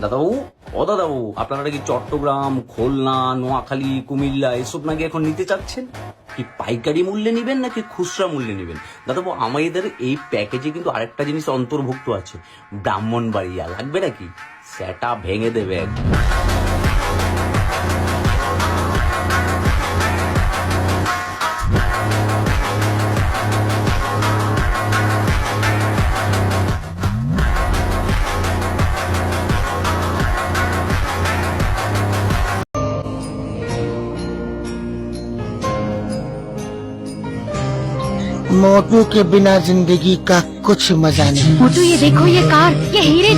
দাদাবাবু, ও দাদাবাবু, আপনারা কি চট্টগ্রাম, খুলনা, নোয়াখালী, কুমিল্লা এসব নাকি এখন নিতে চাচ্ছেন? কি পাইকারি মূল্যে নিবেন নাকি খুচরা মূল্যে নিবেন? দাদাবাবু, আমাদের এই প্যাকেজে কিন্তু আরেকটা জিনিস অন্তর্ভুক্ত আছে, ব্রাহ্মণবাড়িয়া। লাগবে নাকি? সেটা ভেঙে দেবে একদম। मोटू के बिना जिंदगी का कुछ मजा नहीं। मोटू ये देखो ये कार, ये हीरे